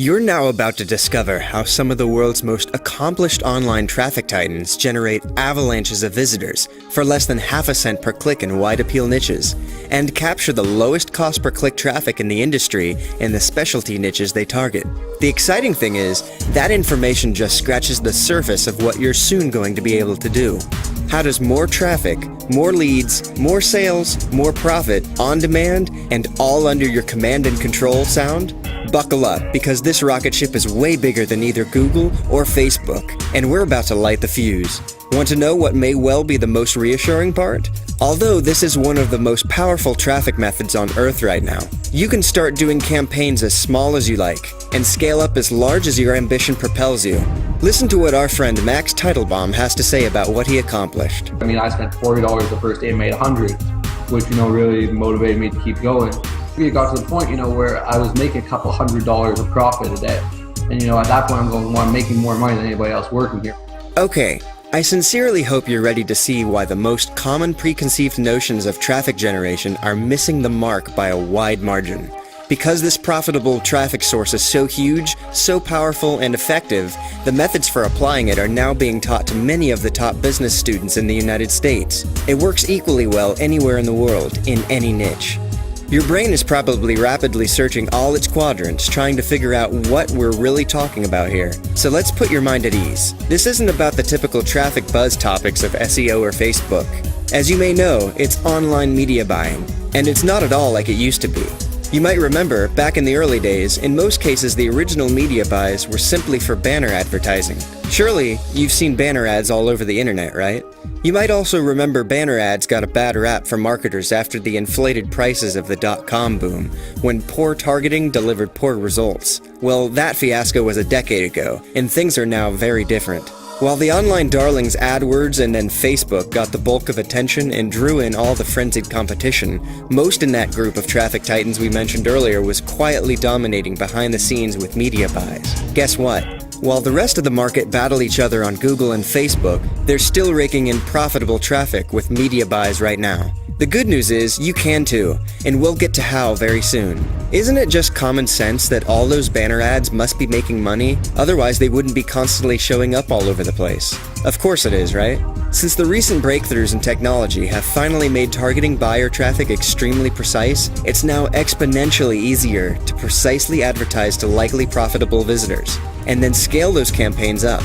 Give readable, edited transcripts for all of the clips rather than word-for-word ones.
You're now about to discover how some of the world's most accomplished online traffic titans generate avalanches of visitors for less than half a cent per click in wide appeal niches, and capture the lowest cost per click traffic in the industry in the specialty niches they target. The exciting thing is, that information just scratches the surface of what you're soon going to be able to do. How does more traffic, more leads, more sales, more profit, on demand, and all under your command and control sound? Buckle up, because this rocket ship is way bigger than either Google or Facebook, and we're about to light the fuse. Want to know what may well be the most reassuring part? Although this is one of the most powerful traffic methods on Earth right now, you can start doing campaigns as small as you like, and scale up as large as your ambition propels you. Listen to what our friend Max Teitelbaum has to say about what he accomplished. I spent $40 the first day and made $100, which, really motivated me to keep going. It got to the point, where I was making a couple $100 of profit a day. And, at that point I'm going, well, I'm making more money than anybody else working here. Okay, I sincerely hope you're ready to see why the most common preconceived notions of traffic generation are missing the mark by a wide margin. Because this profitable traffic source is so huge, so powerful and effective, the methods for applying it are now being taught to many of the top business students in the United States. It works equally well anywhere in the world, in any niche. Your brain is probably rapidly searching all its quadrants, trying to figure out what we're really talking about here. So let's put your mind at ease. This isn't about the typical traffic buzz topics of SEO or Facebook. As you may know, it's online media buying, and it's not at all like it used to be. You might remember, back in the early days, in most cases the original media buys were simply for banner advertising. Surely, you've seen banner ads all over the internet, right? You might also remember banner ads got a bad rap for marketers after the inflated prices of the .com boom, when poor targeting delivered poor results. Well, that fiasco was a decade ago, and things are now very different. While the online darlings AdWords and then Facebook got the bulk of attention and drew in all the frenzied competition, most in that group of traffic titans we mentioned earlier was quietly dominating behind the scenes with media buys. Guess what? While the rest of the market battle each other on Google and Facebook, they're still raking in profitable traffic with media buys right now. The good news is, you can too, and we'll get to how very soon. Isn't it just common sense that all those banner ads must be making money? Otherwise they wouldn't be constantly showing up all over the place. Of course it is, right? Since the recent breakthroughs in technology have finally made targeting buyer traffic extremely precise, it's now exponentially easier to precisely advertise to likely profitable visitors, and then scale those campaigns up.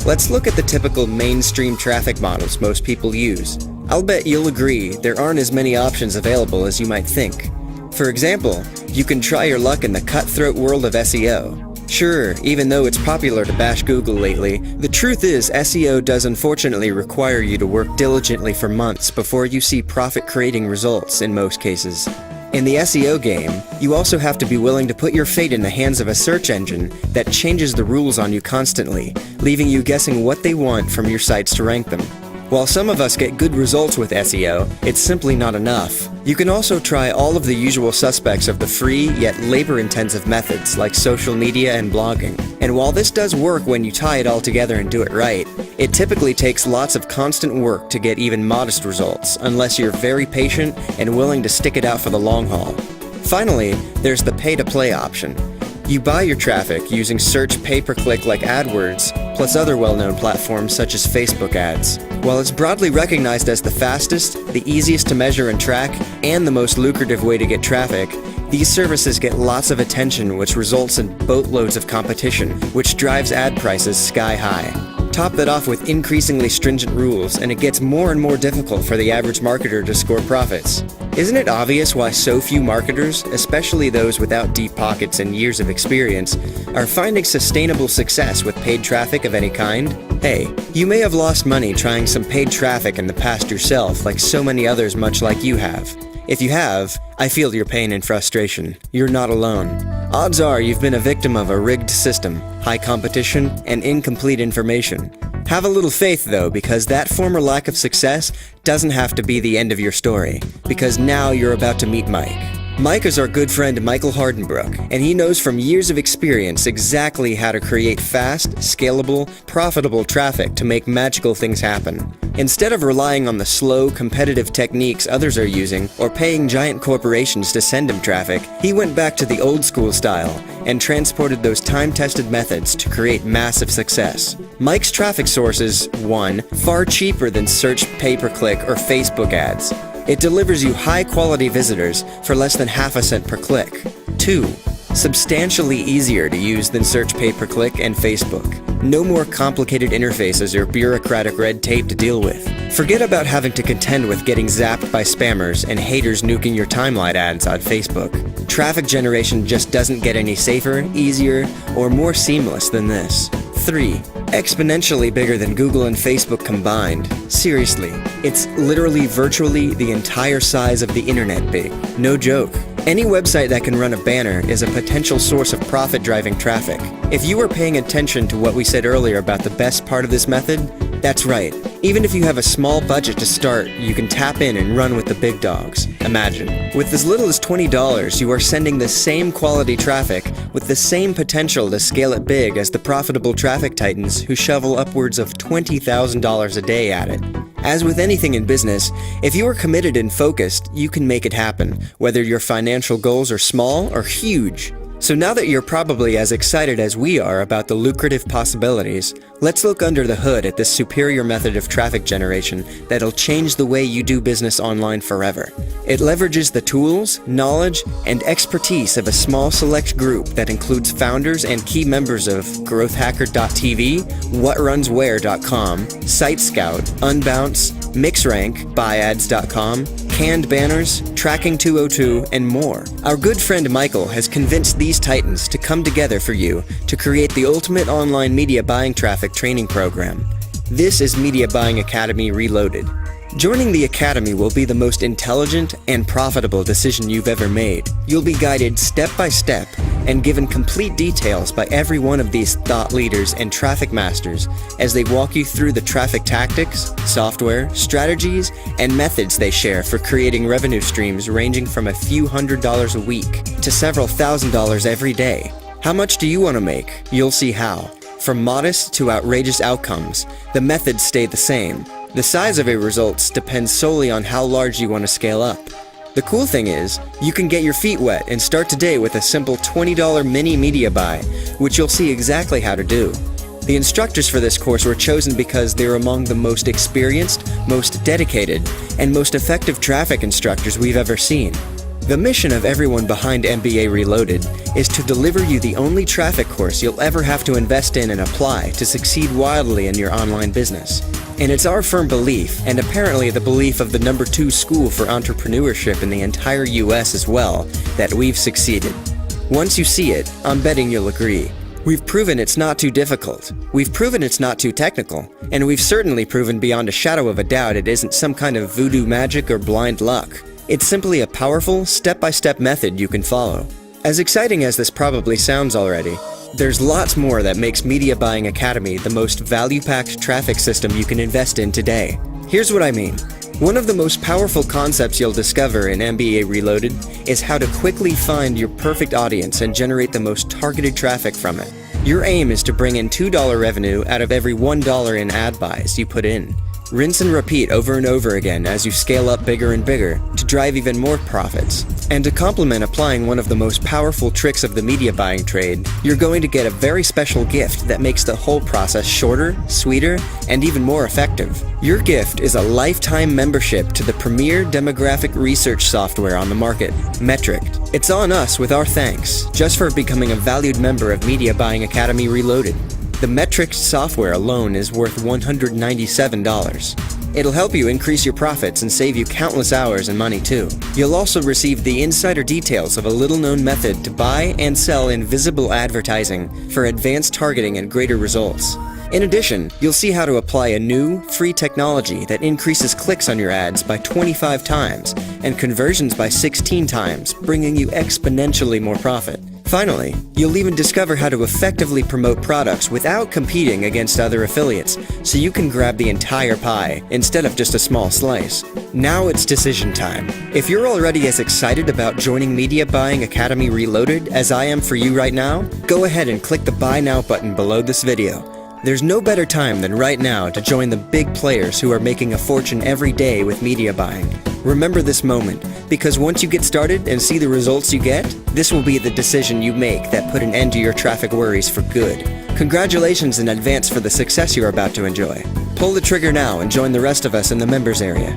Let's look at the typical mainstream traffic models most people use. I'll bet you'll agree there aren't as many options available as you might think. For example, you can try your luck in the cutthroat world of SEO. Sure, even though it's popular to bash Google lately, the truth is SEO does unfortunately require you to work diligently for months before you see profit-creating results in most cases. In the SEO game, you also have to be willing to put your fate in the hands of a search engine that changes the rules on you constantly, leaving you guessing what they want from your sites to rank them. While some of us get good results with SEO, it's simply not enough. You can also try all of the usual suspects of the free yet labor-intensive methods like social media and blogging. And while this does work when you tie it all together and do it right, it typically takes lots of constant work to get even modest results, unless you're very patient and willing to stick it out for the long haul. Finally, there's the pay-to-play option. You buy your traffic using search pay-per-click like AdWords, plus other well-known platforms such as Facebook ads. While it's broadly recognized as the fastest, the easiest to measure and track, and the most lucrative way to get traffic, these services get lots of attention, which results in boatloads of competition, which drives ad prices sky high. Top that off with increasingly stringent rules, and it gets more and more difficult for the average marketer to score profits. Isn't it obvious why so few marketers, especially those without deep pockets and years of experience, are finding sustainable success with paid traffic of any kind? Hey, you may have lost money trying some paid traffic in the past yourself, like so many others much like you have. If you have, I feel your pain and frustration. You're not alone. Odds are you've been a victim of a rigged system, high competition, and incomplete information. Have a little faith though, because that former lack of success doesn't have to be the end of your story, because now you're about to meet Mike. Mike is our good friend Michael Hardenbrook, and he knows from years of experience exactly how to create fast, scalable, profitable traffic to make magical things happen. Instead of relying on the slow, competitive techniques others are using or paying giant corporations to send him traffic, he went back to the old school style and transported those time-tested methods to create massive success. Mike's traffic source is 1. Far cheaper than search, pay-per-click, or Facebook ads. It delivers you high-quality visitors for less than half a cent per click. 2. Substantially easier to use than search, pay-per-click, and Facebook. No more complicated interfaces or bureaucratic red tape to deal with. Forget about having to contend with getting zapped by spammers and haters nuking your timeline ads on Facebook. Traffic generation just doesn't get any safer, easier, or more seamless than this. 3. Exponentially bigger than Google and Facebook combined. Seriously, it's literally virtually the entire size of the internet big. No joke. Any website that can run a banner is a potential source of profit-driving traffic. If you were paying attention to what we said earlier about the best part of this method, that's right. Even if you have a small budget to start, you can tap in and run with the big dogs. Imagine. With as little as $20, you are sending the same quality traffic with the same potential to scale it big as the profitable traffic titans who shovel upwards of $20,000 a day at it. As with anything in business, if you are committed and focused, you can make it happen, whether your financial goals are small or huge. So now that you're probably as excited as we are about the lucrative possibilities, let's look under the hood at this superior method of traffic generation that'll change the way you do business online forever. It leverages the tools, knowledge, and expertise of a small select group that includes founders and key members of GrowthHacker.tv, WhatRunsWhere.com, SiteScout, Unbounce, MixRank, BuyAds.com, Canned Banners, Tracking 202, and more. Our good friend Michael has convinced these titans to come together for you to create the ultimate online media buying traffic training program. This is Media Buying Academy Reloaded. Joining the Academy will be the most intelligent and profitable decision you've ever made. You'll be guided step by step and given complete details by every one of these thought leaders and traffic masters as they walk you through the traffic tactics, software, strategies, and methods they share for creating revenue streams ranging from a few $100s a week to several $1,000s every day. How much do you want to make? You'll see how. From modest to outrageous outcomes, the methods stay the same. The size of your results depends solely on how large you want to scale up. The cool thing is, you can get your feet wet and start today with a simple $20 mini media buy, which you'll see exactly how to do. The instructors for this course were chosen because they're among the most experienced, most dedicated, and most effective traffic instructors we've ever seen. The mission of everyone behind MBA Reloaded is to deliver you the only traffic course you'll ever have to invest in and apply to succeed wildly in your online business. And it's our firm belief, and apparently the belief of the #2 school for entrepreneurship in the entire US as well, that we've succeeded. Once you see it, I'm betting you'll agree. We've proven it's not too difficult, we've proven it's not too technical, and we've certainly proven beyond a shadow of a doubt it isn't some kind of voodoo magic or blind luck. It's simply a powerful, step-by-step method you can follow. As exciting as this probably sounds already, there's lots more that makes Media Buying Academy the most value-packed traffic system you can invest in today. Here's what I mean. One of the most powerful concepts you'll discover in MBA Reloaded is how to quickly find your perfect audience and generate the most targeted traffic from it. Your aim is to bring in $2 revenue out of every $1 in ad buys you put in. Rinse and repeat over and over again as you scale up bigger and bigger to drive even more profits. And to complement applying one of the most powerful tricks of the media buying trade, you're going to get a very special gift that makes the whole process shorter, sweeter, and even more effective. Your gift is a lifetime membership to the premier demographic research software on the market, Metric. It's on us with our thanks, just for becoming a valued member of Media Buying Academy Reloaded. The Metric software alone is worth $197. It'll help you increase your profits and save you countless hours and money too. You'll also receive the insider details of a little-known method to buy and sell invisible advertising for advanced targeting and greater results. In addition, you'll see how to apply a new, free technology that increases clicks on your ads by 25 times and conversions by 16 times, bringing you exponentially more profit. Finally, you'll even discover how to effectively promote products without competing against other affiliates, so you can grab the entire pie instead of just a small slice. Now it's decision time. If you're already as excited about joining Media Buying Academy Reloaded as I am for you right now, go ahead and click the Buy Now button below this video. There's no better time than right now to join the big players who are making a fortune every day with media buying. Remember this moment, because once you get started and see the results you get, this will be the decision you make that put an end to your traffic worries for good. Congratulations in advance for the success you're about to enjoy. Pull the trigger now and join the rest of us in the members area.